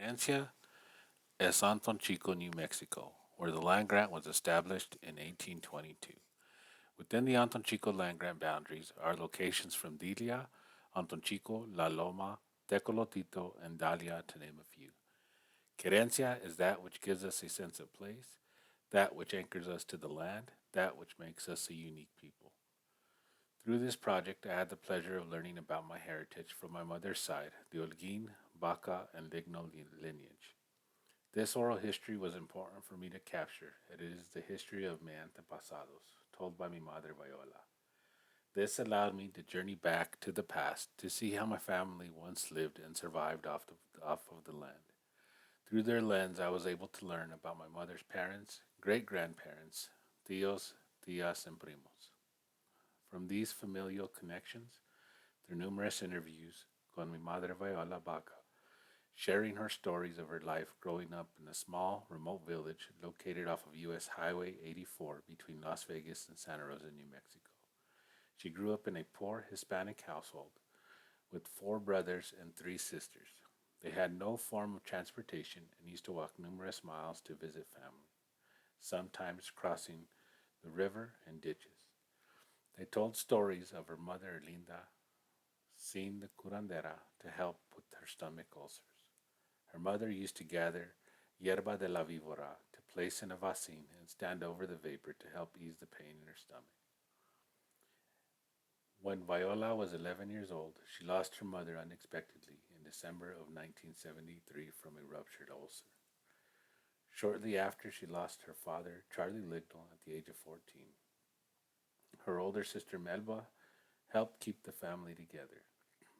Querencia of Anton Chico, New Mexico, where the land grant was established in 1822. Within the Anton Chico land grant boundaries are locations from Dilia, Anton Chico, La Loma, Tecolotito, and Dalia, to name a few. Querencia is that which gives us a sense of place, that which anchors us to the land, that which makes us a unique people. Through this project, I had the pleasure of learning about my heritage from my mother's side, the Holguin, Baca, and Ligno lineage. This oral history was important for me to capture. It is the history of my antepasados, told by mi madre Viola. This allowed me to journey back to the past to see how my family once lived and survived off of the land. Through their lens, I was able to learn about my mother's parents, great grandparents, tios, tias, and primos. From these familial connections, through numerous interviews con mi madre Viola Baca, sharing her stories of her life growing up in a small, remote village located off of US Highway 84 between Las Vegas and Santa Rosa, New Mexico. She grew up in a poor Hispanic household with four brothers and three sisters. They had no form of transportation and used to walk numerous miles to visit family, sometimes crossing the river and ditches. They told stories of her mother Linda seeing the curandera to help with her stomach ulcers. Her mother used to gather yerba de la víbora to place in a vaccine and stand over the vapor to help ease the pain in her stomach. When Viola was 11 years old, she lost her mother unexpectedly in December of 1973 from a ruptured ulcer. Shortly after, she lost her father, Charlie Lignell, at the age of 14. Her older sister Melba helped keep the family together.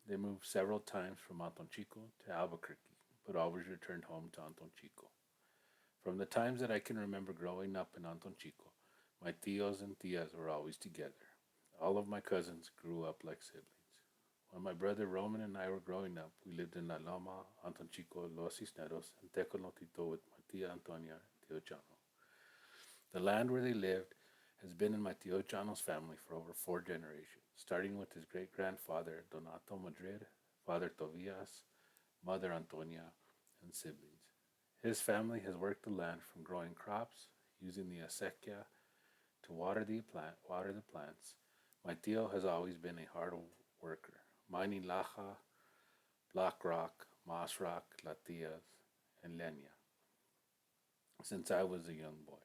They moved several times from Anton Chico to Albuquerque, but always returned home to Anton Chico. From the times that I can remember growing up in Anton Chico, my tios and tias were always together. All of my cousins grew up like siblings. When my brother Roman and I were growing up, we lived in La Loma, Anton Chico, Los Cisneros, and Tecolotito with my tia Antonia and Tio Chano. The land where they lived has been in my Tio Chano's family for over four generations, starting with his great grandfather Donato Madrid, father Tobias, mother Antonia, and siblings. His family has worked the land from growing crops, using the acequia to water the plants. My tio has always been a hard worker, mining laja, black rock, moss rock, latias, and leña since I was a young boy.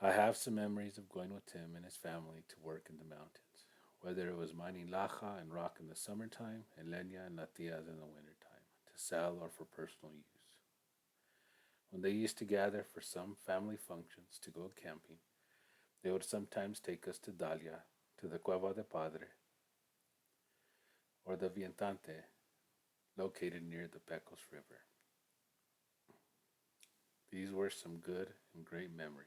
I have some memories of going with him and his family to work in the mountains, whether it was mining laja and rock in the summertime and leña and latias in the wintertime, to sell or for personal use. When they used to gather for some family functions to go camping, they would sometimes take us to Dalia, to the Cueva de Padre, or the Vientante, located near the Pecos River. These were some good and great memories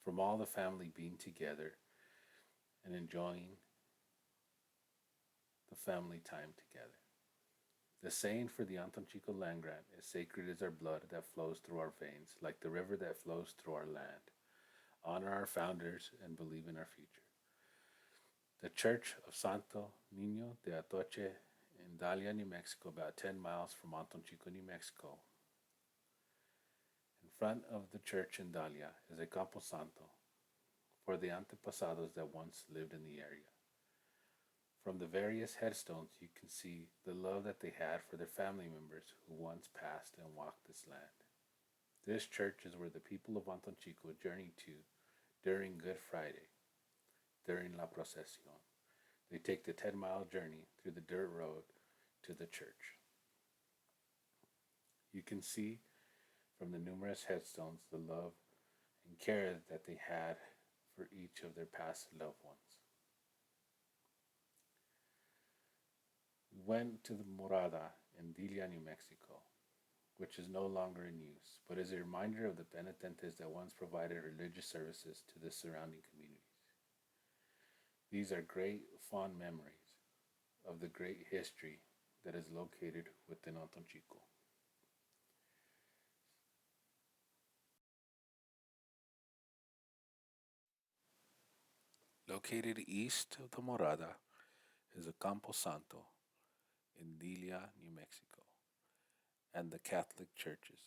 from all the family being together and enjoying the family time together. The saying for the Anton Chico land grant is sacred is our blood that flows through our veins, like the river that flows through our land. Honor our founders and believe in our future. The Church of Santo Niño de Atoche in Dalia, New Mexico, about 10 miles from Anton Chico, New Mexico. In front of the church in Dalia is a Campo Santo for the antepasados that once lived in the area. From the various headstones, you can see the love that they had for their family members who once passed and walked this land. This church is where the people of Anton Chico journey to during Good Friday, during La Procesión. They take the 10-mile journey through the dirt road to the church. You can see from the numerous headstones the love and care that they had for each of their past loved ones. We went to the Morada in Dilia, New Mexico, which is no longer in use, but is a reminder of the penitentes that once provided religious services to the surrounding communities. These are great, fond memories of the great history that is located within Anton Chico. Located east of the Morada is the Campo Santo in Dilia, New Mexico, and the Catholic churches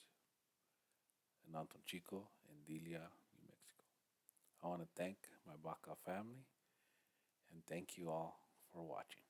in Anton Chico and Delia, New Mexico. I want to thank my Baca family and thank you all for watching.